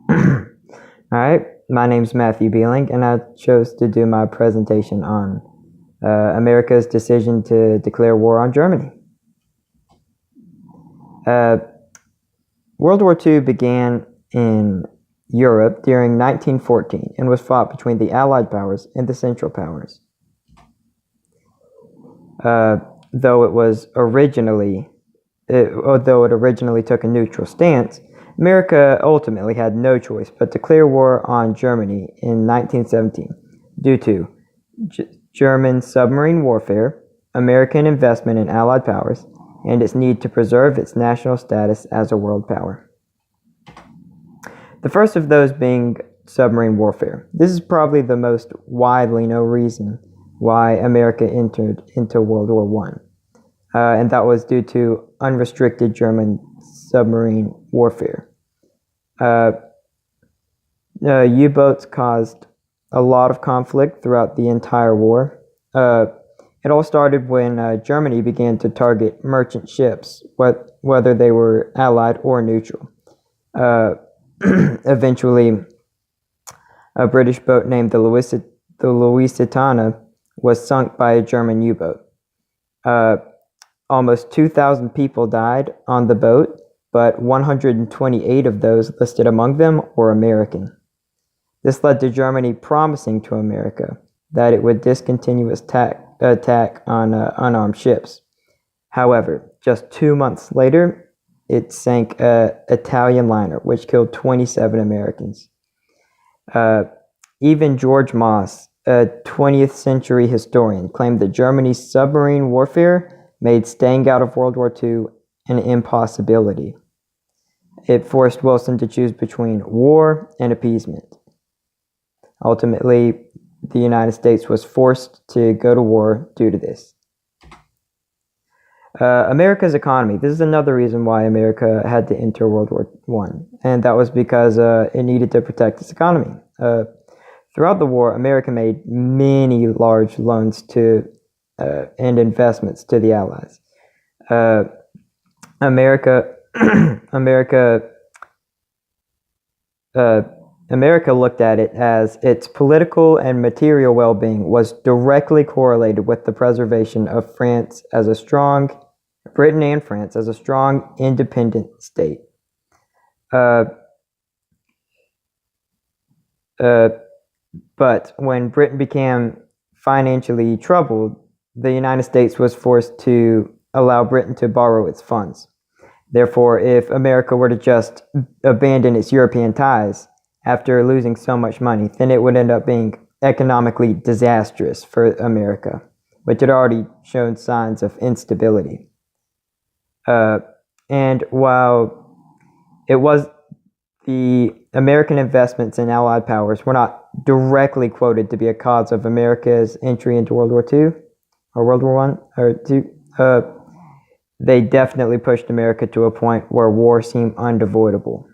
All right, my name's Matthew Beeling, and I chose to do my presentation on America's decision to declare war on Germany. World War II began in Europe during 1914 and was fought between the Allied powers and the Central Powers. Though it originally took a neutral stance, America ultimately had no choice but to declare war on Germany in 1917 due to German submarine warfare, American investment in Allied powers, and its need to preserve its national status as a world power. The first of those being submarine warfare. This is probably the most widely known reason why America entered into World War I, and that was due to unrestricted German submarine warfare. U-boats caused a lot of conflict throughout the entire war. It all started when Germany began to target merchant ships, whether they were Allied or neutral. Eventually, a British boat named the Lusitania was sunk by a German U-boat. Almost 2,000 people died on the boat, but 128 of those listed among them were American. This led to Germany promising to America that it would discontinue its attack on unarmed ships. However, just 2 months later, it sank an Italian liner, which killed 27 Americans. Even George Moss, a 20th century historian, claimed that Germany's submarine warfare made staying out of World War II an impossibility. It forced Wilson to choose between war and appeasement. Ultimately, the United States was forced to go to war due to this. America's economy. This is another reason why America had to enter World War I, and that was because it needed to protect its economy. Throughout the war, America made many large loans to and investments to the Allies. America looked at it as its political and material well-being was directly correlated with the preservation of Britain and France as a strong, independent state. But when Britain became financially troubled, the United States was forced to allow Britain to borrow its funds. Therefore, if America were to just abandon its European ties after losing so much money, then it would end up being economically disastrous for America, which had already shown signs of instability. And while it was the American investments in Allied powers were not directly quoted to be a cause of America's entry into World War II or World War I or II, they definitely pushed America to a point where war seemed unavoidable.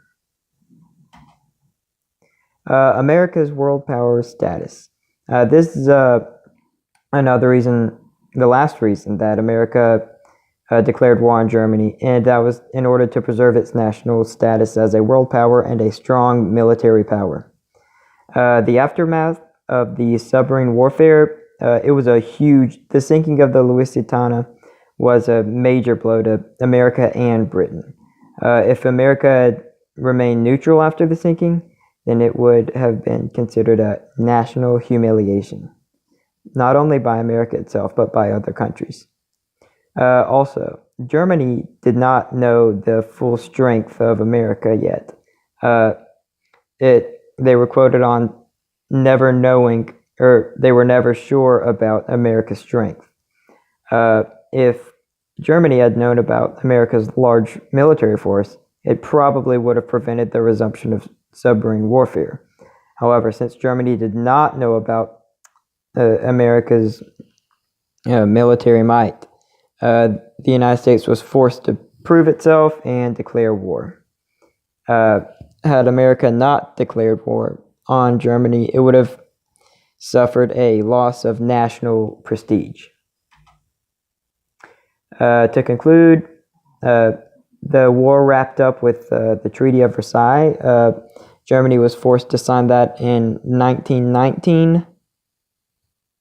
America's world power status. This is another reason, the last reason that America declared war on Germany, and that was in order to preserve its national status as a world power and a strong military power. The aftermath of the submarine warfare, the sinking of the Lusitania was a major blow to America and Britain. If America had remained neutral after the sinking, then it would have been considered a national humiliation, not only by America itself, but by other countries. Also, Germany did not know the full strength of America yet. They were quoted on never knowing, or they were never sure about America's strength. If Germany had known about America's large military force, it probably would have prevented the resumption of submarine warfare. However, since Germany did not know about America's military might, the United States was forced to prove itself and declare war. Had America not declared war on Germany, it would have suffered a loss of national prestige. To conclude, the war wrapped up with the Treaty of Versailles. Germany was forced to sign that in 1919.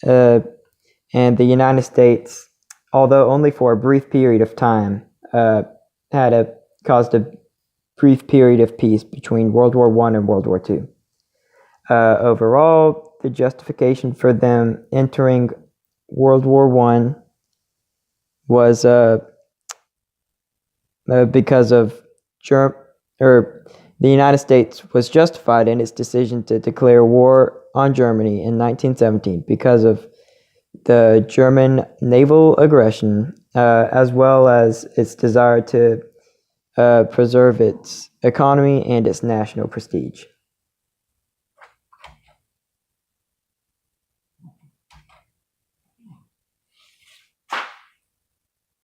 And the United States, although only for a brief period of time, caused a brief period of peace between World War I and World War II. Overall, the justification for them entering World War I was because of the United States was justified in its decision to declare war on Germany in 1917 because of the German naval aggression, as well as its desire to preserve its economy and its national prestige.